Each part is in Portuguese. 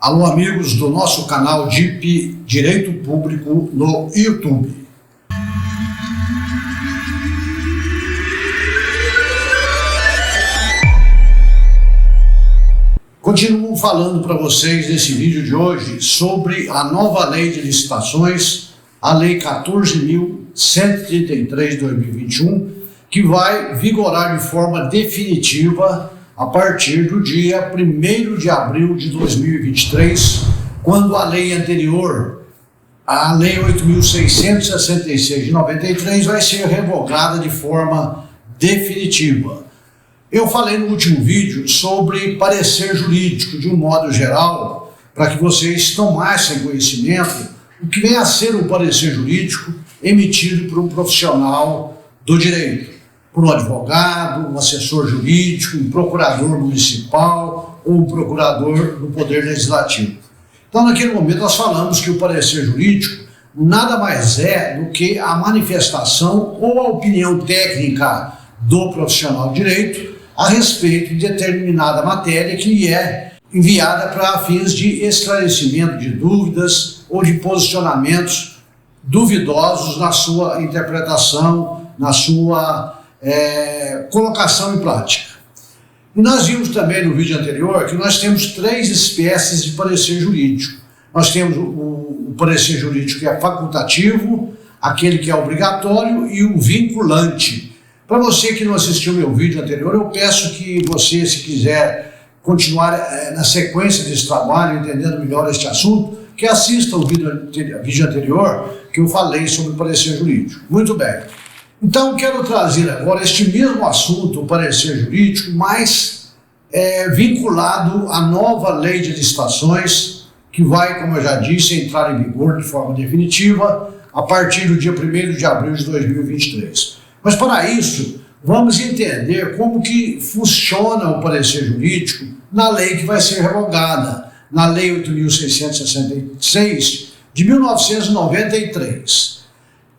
Alô, amigos do nosso canal DIP Direito Público no YouTube. Continuo falando para vocês nesse vídeo de hoje sobre a nova lei de licitações, a Lei 14.133 de 2021, que vai vigorar de forma definitiva a partir do dia 1º de abril de 2023, quando a lei anterior, a Lei 8.666 de 93, vai ser revogada de forma definitiva. Eu falei no último vídeo sobre parecer jurídico, de um modo geral, para que vocês tomassem conhecimento do que vem a ser um parecer jurídico emitido por um profissional do direito, por um advogado, um assessor jurídico, um procurador municipal ou um procurador do Poder Legislativo. Então, naquele momento, nós falamos que o parecer jurídico nada mais é do que a manifestação ou a opinião técnica do profissional de direito a respeito de determinada matéria que lhe é enviada para fins de esclarecimento de dúvidas ou de posicionamentos duvidosos na sua interpretação, na sua colocação em prática. E nós vimos também no vídeo anterior que nós temos três espécies de parecer jurídico. Nós temos o parecer jurídico que é facultativo, aquele que é obrigatório e o vinculante. Para você que não assistiu meu vídeo anterior, eu peço que você, se quiser continuar na sequência desse trabalho, entendendo melhor este assunto, que assista o vídeo anterior que eu falei sobre o parecer jurídico. Muito bem. Então, quero trazer agora este mesmo assunto, o parecer jurídico, mas vinculado à nova lei de licitações, que vai, como eu já disse, entrar em vigor de forma definitiva a partir do dia 1º de abril de 2023. Mas, para isso, vamos entender como que funciona o parecer jurídico na lei que vai ser revogada, na Lei 8.666 de 1993.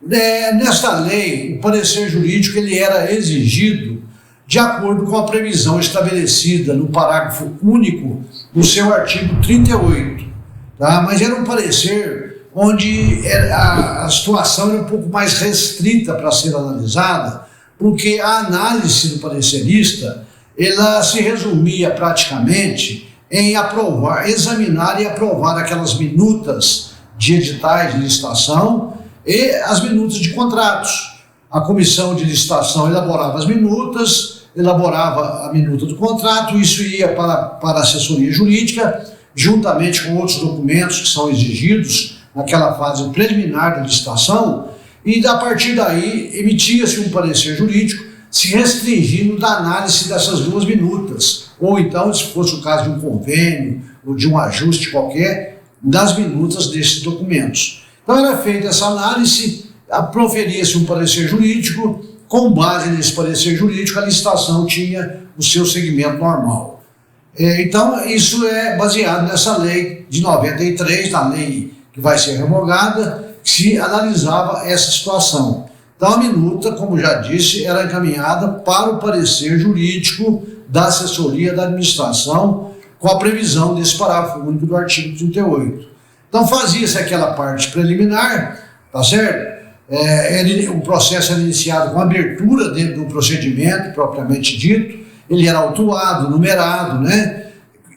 Nesta lei, o parecer jurídico ele era exigido de acordo com a previsão estabelecida no parágrafo único do seu artigo 38. Tá? Mas era um parecer onde a situação era um pouco mais restrita para ser analisada, porque a análise do parecerista ela se resumia praticamente em examinar e aprovar aquelas minutas de editais de licitação e as minutas de contratos. A comissão de licitação elaborava as minutas, elaborava a minuta do contrato, isso ia para a assessoria jurídica, juntamente com outros documentos que são exigidos naquela fase preliminar da licitação, e a partir daí emitia-se um parecer jurídico se restringindo da análise dessas duas minutas, ou então, se fosse o caso de um convênio ou de um ajuste qualquer, das minutas desses documentos. Então era feita essa análise, proferia-se um parecer jurídico, com base nesse parecer jurídico a licitação tinha o seu segmento normal. Então isso é baseado nessa lei de 93, na lei que vai ser revogada, que se analisava essa situação. Então a minuta, como já disse, era encaminhada para o parecer jurídico da assessoria da administração, com a previsão desse parágrafo único do artigo 38. Então fazia-se aquela parte preliminar, tá certo? O processo era iniciado com abertura dentro do procedimento propriamente dito, ele era autuado, numerado, né?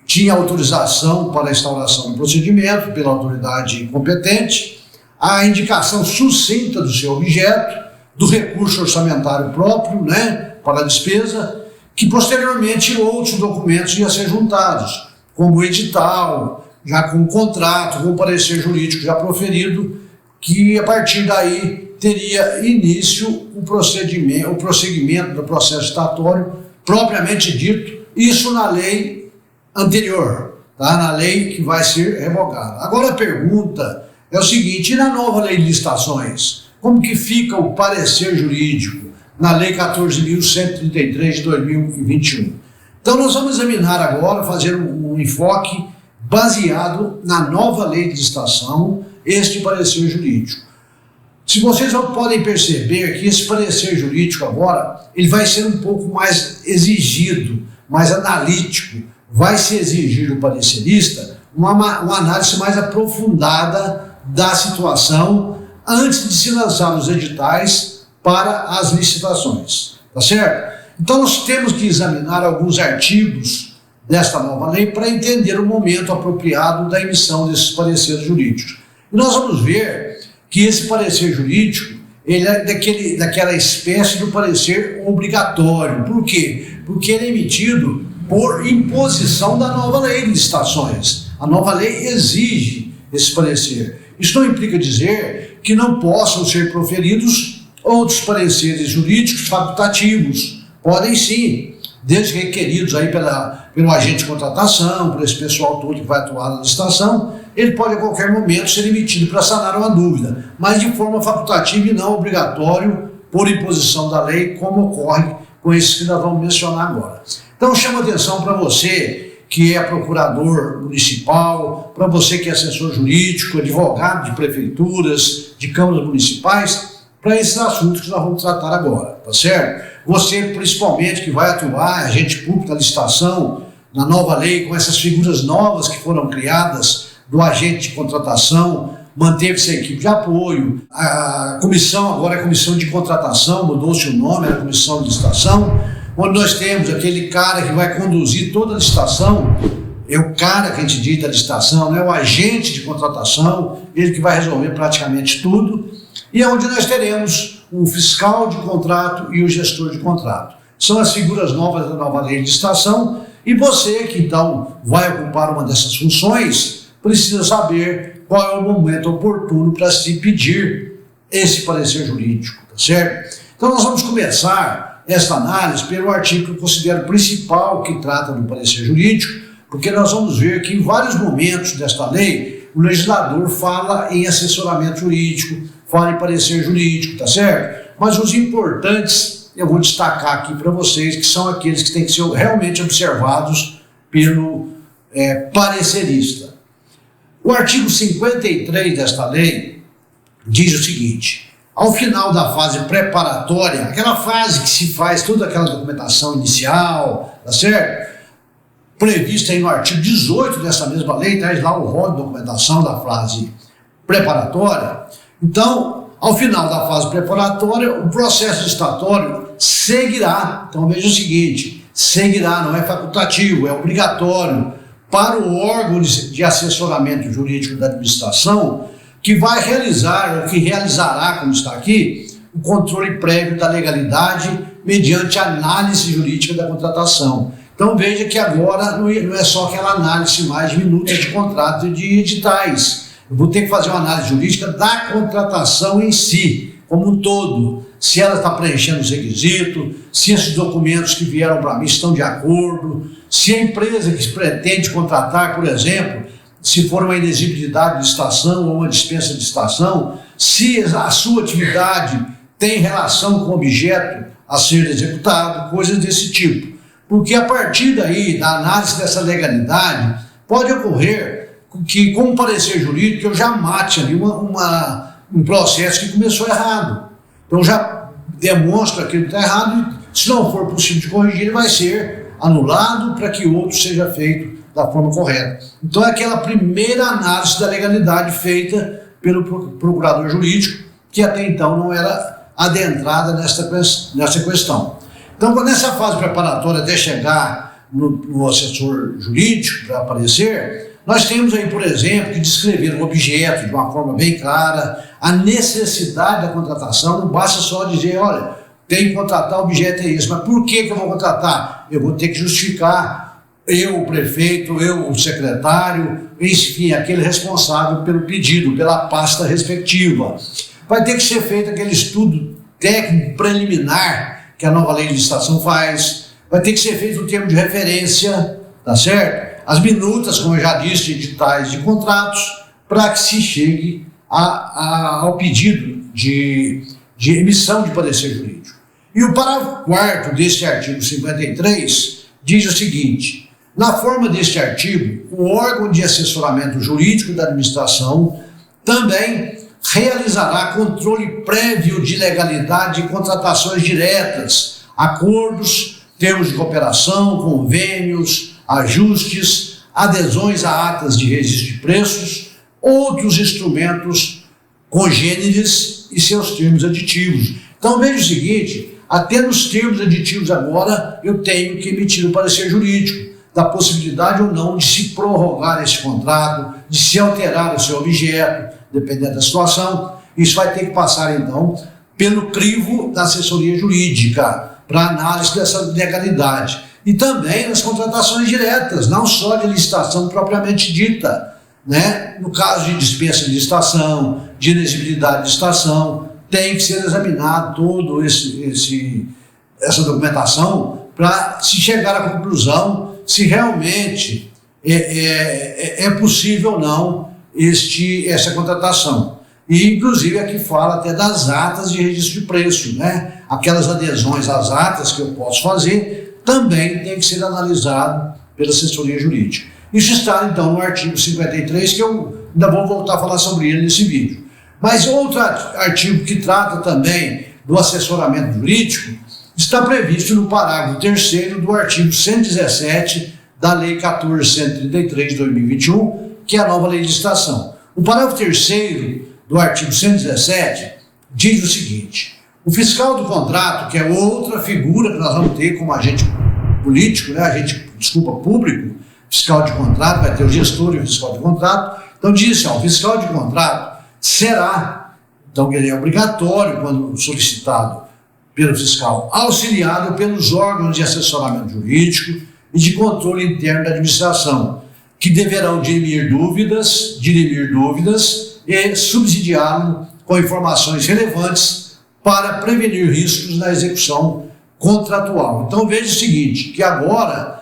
Tinha autorização para a instauração do procedimento pela autoridade competente, a indicação sucinta do seu objeto, do recurso orçamentário próprio, né, para a despesa, que posteriormente outros documentos iam ser juntados, como o edital, já com o contrato, com o parecer jurídico já proferido, que a partir daí teria início o prosseguimento do processo estatório propriamente dito, isso na lei anterior, tá? Na lei que vai ser revogada. Agora a pergunta é o seguinte: e na nova lei de licitações, como que fica o parecer jurídico na Lei 14.133 de 2021? Então nós vamos examinar agora, fazer um enfoque baseado na nova lei de licitação, este parecer jurídico. Se vocês podem perceber que esse parecer jurídico agora, ele vai ser um pouco mais exigido, mais analítico, vai se exigir do parecerista uma análise mais aprofundada da situação antes de se lançar os editais para as licitações, tá certo? Então nós temos que examinar alguns artigos desta nova lei para entender o momento apropriado da emissão desses pareceres jurídicos. E nós vamos ver que esse parecer jurídico, ele é daquela espécie do parecer obrigatório. Por quê? Porque ele é emitido por imposição da nova lei de licitações. A nova lei exige esse parecer. Isso não implica dizer que não possam ser proferidos outros pareceres jurídicos facultativos. Podem sim, desde que requeridos aí pelo agente de contratação, por esse pessoal todo que vai atuar na licitação, ele pode a qualquer momento ser emitido para sanar uma dúvida, mas de forma facultativa e não obrigatório por imposição da lei, como ocorre com esses que nós vamos mencionar agora. Então chamo a atenção para você que é procurador municipal, para você que é assessor jurídico, advogado de prefeituras, de câmaras municipais, para esses assuntos que nós vamos tratar agora, tá certo? Você, principalmente, que vai atuar, agente público da licitação, na nova lei, com essas figuras novas que foram criadas, do agente de contratação, manteve-se a equipe de apoio, a comissão, agora é a comissão de contratação, mudou-se o nome, é a comissão de licitação, onde nós temos aquele cara que vai conduzir toda a licitação, é o cara que a gente diz da licitação, não é o agente de contratação, ele que vai resolver praticamente tudo, e é onde nós teremos o fiscal de contrato e o gestor de contrato. São as figuras novas da nova lei de licitação, e você que então vai ocupar uma dessas funções, precisa saber qual é o momento oportuno para se pedir esse parecer jurídico, tá certo? Então nós vamos começar esta análise pelo artigo que eu considero principal que trata do parecer jurídico, porque nós vamos ver que em vários momentos desta lei, o legislador fala em assessoramento jurídico, fala em parecer jurídico, tá certo? Mas os importantes eu vou destacar aqui para vocês, que são aqueles que têm que ser realmente observados pelo parecerista. O artigo 53 desta lei diz o seguinte: ao final da fase preparatória, aquela fase que se faz toda aquela documentação inicial, tá certo? Prevista aí no artigo 18 dessa mesma lei, traz lá o rol de documentação da fase preparatória. Então, ao final da fase preparatória, o processo licitatório seguirá. Então veja o seguinte, seguirá, não é facultativo, é obrigatório para o órgão de assessoramento jurídico da administração, que vai realizar, ou que realizará, como está aqui, o controle prévio da legalidade mediante análise jurídica da contratação. Então veja que agora não é só aquela análise mais de minutos de contrato e de editais. Eu vou ter que fazer uma análise jurídica da contratação em si, como um todo. Se ela está preenchendo os requisitos, se esses documentos que vieram para mim estão de acordo, se a empresa que pretende contratar, por exemplo, se for uma inexigibilidade de licitação ou uma dispensa de licitação, se a sua atividade tem relação com o objeto a ser executado, coisas desse tipo. Porque a partir daí, da análise dessa legalidade, pode ocorrer que, com um parecer jurídico, eu já mate ali um processo que começou errado. Então já demonstra que ele está errado e, se não for possível de corrigir, ele vai ser anulado para que outro seja feito da forma correta. Então é aquela primeira análise da legalidade feita pelo procurador jurídico, que até então não era adentrada nessa questão. Então, nessa fase preparatória até chegar no assessor jurídico para aparecer, nós temos aí, por exemplo, que descrever o objeto de uma forma bem clara, a necessidade da contratação. Não basta só dizer, olha, tem que contratar, o objeto é esse, mas por que eu vou contratar? Eu vou ter que justificar, eu, o prefeito, eu, o secretário, enfim, aquele responsável pelo pedido, pela pasta respectiva. Vai ter que ser feito aquele estudo técnico preliminar que a nova lei de licitação faz, vai ter que ser feito o termo de referência, tá certo? As minutas, como eu já disse, de editais de contratos, para que se chegue ao pedido de emissão de parecer jurídico. E o parágrafo 4º deste artigo 53 diz o seguinte: na forma deste artigo, o órgão de assessoramento jurídico da administração também realizará controle prévio de legalidade de contratações diretas, acordos, termos de cooperação, convênios, ajustes, adesões a atas de registro de preços, outros instrumentos congêneres e seus termos aditivos. Então veja o seguinte, até nos termos aditivos agora eu tenho que emitir o parecer jurídico da possibilidade ou não de se prorrogar esse contrato, de se alterar o seu objeto, dependendo da situação. Isso vai ter que passar então pelo crivo da assessoria jurídica para análise dessa legalidade. E também nas contratações diretas, não só de licitação propriamente dita, né? No caso de dispensa de licitação, de inexigibilidade de licitação, tem que ser examinado todo essa documentação para se chegar à conclusão se realmente é possível ou não essa contratação. E, inclusive, aqui fala até das atas de registro de preço, né? Aquelas adesões às atas que eu posso fazer também tem que ser analisado pela assessoria jurídica. Isso está, então, no artigo 53, que eu ainda vou voltar a falar sobre ele nesse vídeo. Mas outro artigo que trata também do assessoramento jurídico está previsto no parágrafo 3º do artigo 117 da Lei 14.133 de 2021, que é a nova lei de licitação. O parágrafo 3º do artigo 117 diz o seguinte: o fiscal do contrato, que é outra figura que nós vamos ter como agente político, né, público, fiscal de contrato, vai ter o gestor e o fiscal de contrato. Então diz assim, o fiscal de contrato será, então ele é obrigatório, quando solicitado pelo fiscal, auxiliado pelos órgãos de assessoramento jurídico e de controle interno da administração, que deverão dirimir dúvidas e subsidiá-lo com informações relevantes para prevenir riscos na execução contratual. Então veja o seguinte, que agora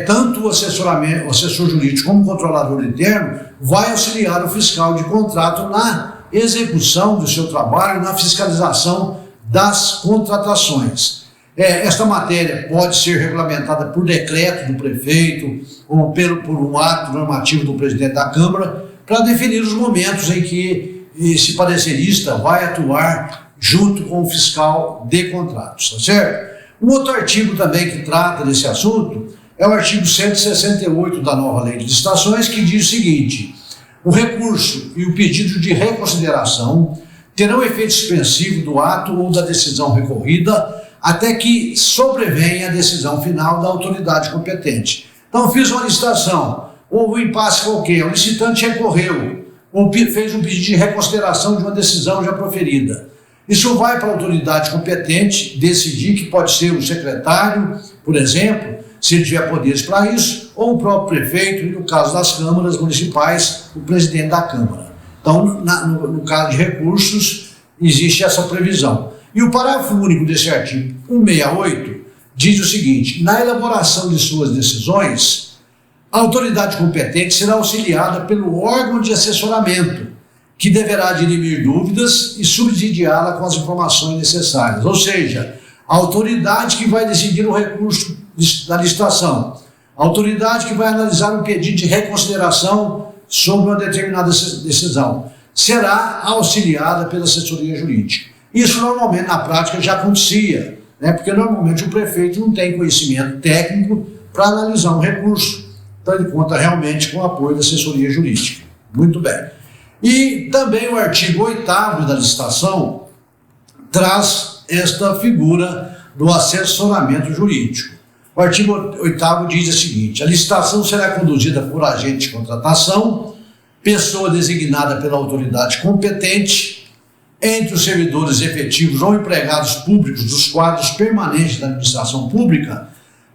tanto o assessor jurídico como o controlador interno vai auxiliar o fiscal de contrato na execução do seu trabalho, na fiscalização das contratações. Esta matéria pode ser regulamentada por decreto do prefeito ou por um ato normativo do presidente da Câmara para definir os momentos em que esse parecerista vai atuar junto com o fiscal de contratos, tá certo? Um outro artigo também que trata desse assunto é o artigo 168 da nova lei de licitações, que diz o seguinte: o recurso e o pedido de reconsideração terão efeito suspensivo do ato ou da decisão recorrida até que sobrevenha a decisão final da autoridade competente. Então, fiz uma licitação, houve um impasse qualquer, o licitante recorreu, ou fez um pedido de reconsideração de uma decisão já proferida. Isso vai para a autoridade competente decidir, que pode ser o secretário, por exemplo, se ele tiver poderes para isso, ou o próprio prefeito, e no caso das câmaras municipais, o presidente da Câmara. Então, no caso de recursos, existe essa previsão. E o parágrafo único desse artigo 168 diz o seguinte: na elaboração de suas decisões, a autoridade competente será auxiliada pelo órgão de assessoramento, que deverá dirimir dúvidas e subsidiá-la com as informações necessárias. Ou seja, a autoridade que vai decidir o recurso da licitação, a autoridade que vai analisar um pedido de reconsideração sobre uma determinada decisão, será auxiliada pela assessoria jurídica. Isso normalmente na prática já acontecia, né? Porque normalmente o prefeito não tem conhecimento técnico para analisar um recurso. Então ele conta realmente com o apoio da assessoria jurídica. Muito bem. E também o artigo 8º da licitação traz esta figura do assessoramento jurídico. O artigo 8º diz o seguinte: a licitação será conduzida por agente de contratação, pessoa designada pela autoridade competente, entre os servidores efetivos ou empregados públicos dos quadros permanentes da administração pública,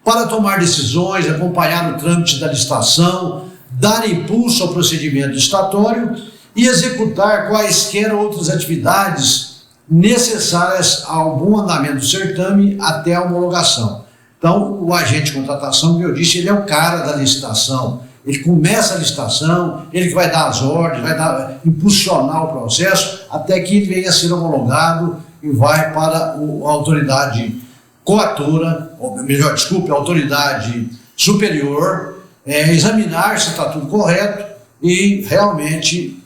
para tomar decisões, acompanhar o trâmite da licitação, dar impulso ao procedimento licitatório e executar quaisquer outras atividades necessárias ao bom andamento do certame até a homologação. Então, o agente de contratação, como eu disse, ele é o cara da licitação. Ele começa a licitação, ele que vai dar as ordens, vai impulsionar o processo até que ele venha a ser homologado e vai para a autoridade coatora, ou melhor, desculpe, a autoridade superior, examinar se está tudo correto e realmente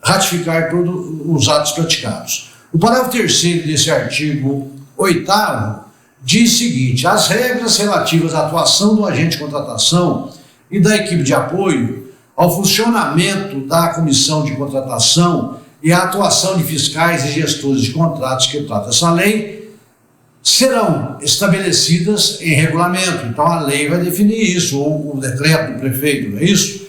ratificar todos os atos praticados. O parágrafo 3º desse artigo 8º diz o seguinte: as regras relativas à atuação do agente de contratação e da equipe de apoio ao funcionamento da comissão de contratação e à atuação de fiscais e gestores de contratos que trata essa lei, serão estabelecidas em regulamento. Então a lei vai definir isso, ou o decreto do prefeito, não é isso?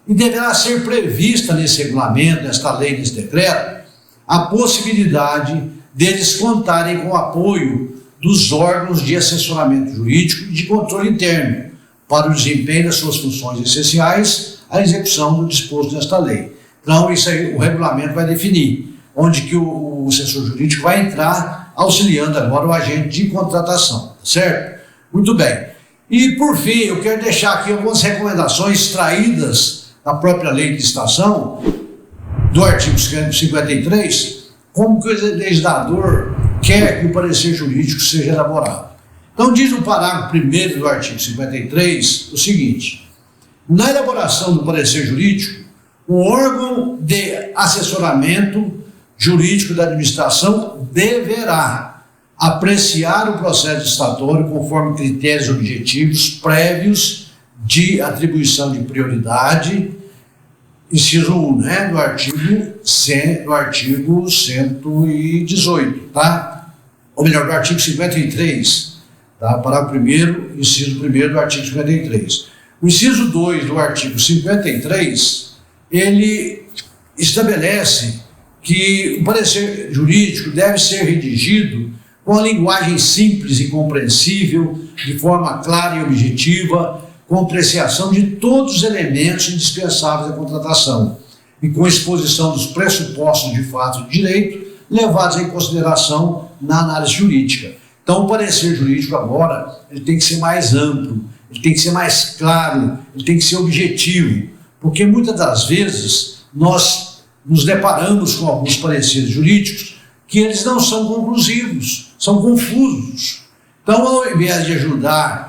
E deverá ser prevista nesse regulamento, nesta lei, nesse decreto, a possibilidade deles contarem com o apoio dos órgãos de assessoramento jurídico e de controle interno para o desempenho das suas funções essenciais à execução do disposto nesta lei. Então, isso aí o regulamento vai definir, onde que o assessor jurídico vai entrar auxiliando agora o agente de contratação, certo? Muito bem. E, por fim, eu quero deixar aqui algumas recomendações extraídas da própria lei de licitação, do artigo 53, como que o legislador quer que o parecer jurídico seja elaborado. Então, diz no parágrafo 1º do artigo 53 o seguinte: na elaboração do parecer jurídico, o órgão de assessoramento jurídico da administração deverá apreciar o processo licitatório conforme critérios objetivos prévios de atribuição de prioridade, inciso 1, né, do artigo 118, tá? Ou melhor, do artigo 53, tá? Parágrafo 1º, inciso 1º do artigo 53. O inciso 2 do artigo 53, ele estabelece que o parecer jurídico deve ser redigido com a linguagem simples e compreensível, de forma clara e objetiva, com apreciação de todos os elementos indispensáveis da contratação e com exposição dos pressupostos de fato e de direito levados em consideração na análise jurídica. Então, o parecer jurídico agora ele tem que ser mais amplo, ele tem que ser mais claro, ele tem que ser objetivo, porque muitas das vezes nós nos deparamos com alguns pareceres jurídicos que eles não são conclusivos, são confusos. Então, ao invés de ajudar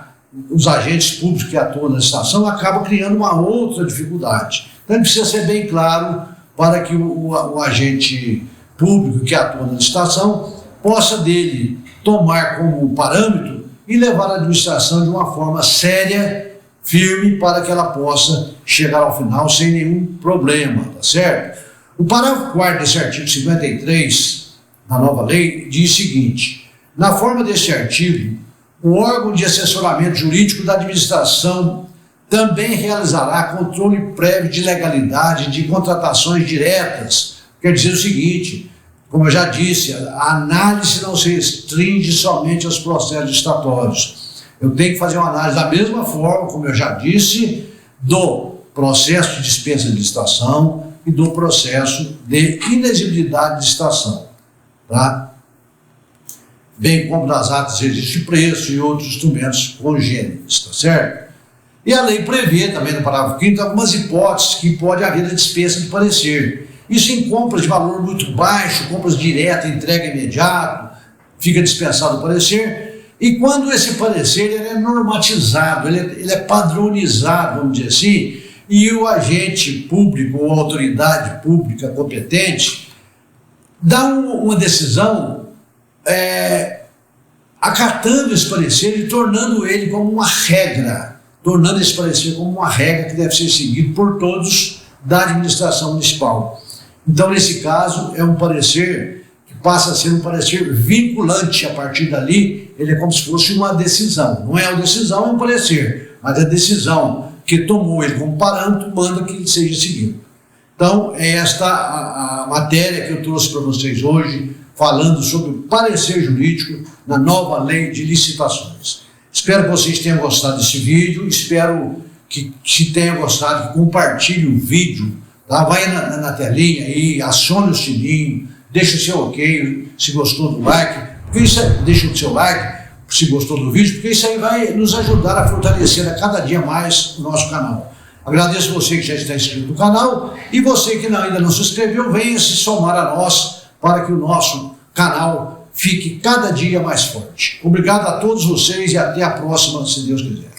os agentes públicos que atuam na licitação, acaba criando uma outra dificuldade. Então, ele precisa ser bem claro para que o agente público que atua na licitação possa dele tomar como parâmetro e levar a administração de uma forma séria, firme, para que ela possa chegar ao final sem nenhum problema, tá certo? O parágrafo 4º desse artigo 53 da nova lei diz o seguinte: na forma deste artigo, o órgão de assessoramento jurídico da administração também realizará controle prévio de legalidade de contratações diretas. Quer dizer o seguinte, como eu já disse, a análise não se restringe somente aos processos licitatórios. Eu tenho que fazer uma análise da mesma forma, como eu já disse, do processo de dispensa de licitação e do processo de inexigibilidade de licitação, tá? Bem como das atas de registro de preço e outros instrumentos congêneres, tá certo? E a lei prevê também no parágrafo 5º algumas hipóteses que pode haver a dispensa de parecer. Isso em compras de valor muito baixo, compras diretas, entrega imediata, fica dispensado o parecer. E quando esse parecer ele é normatizado, ele é padronizado, vamos dizer assim, e o agente público ou autoridade pública competente dá uma decisão acatando esse parecer e tornando ele como uma regra, tornando esse parecer como uma regra que deve ser seguida por todos da administração municipal. Então, nesse caso, é um parecer que passa a ser um parecer vinculante. A partir dali, ele é como se fosse uma decisão. Não é uma decisão, é um parecer, mas a decisão que tomou ele como parâmetro manda que ele seja seguido. Então, é esta a matéria que eu trouxe para vocês hoje, falando sobre o parecer jurídico na nova lei de licitações. Espero que vocês tenham gostado desse vídeo, espero que se tenham gostado, que compartilhe o vídeo, tá? Vai na telinha aí, acione o sininho, deixa o seu ok, se gostou do like, porque isso deixa o seu like, se gostou do vídeo, porque isso aí vai nos ajudar a fortalecer a cada dia mais o nosso canal. Agradeço você que já está inscrito no canal e você que ainda não se inscreveu, venha se somar a nós para que o nosso canal fique cada dia mais forte. Obrigado a todos vocês e até a próxima, se Deus quiser.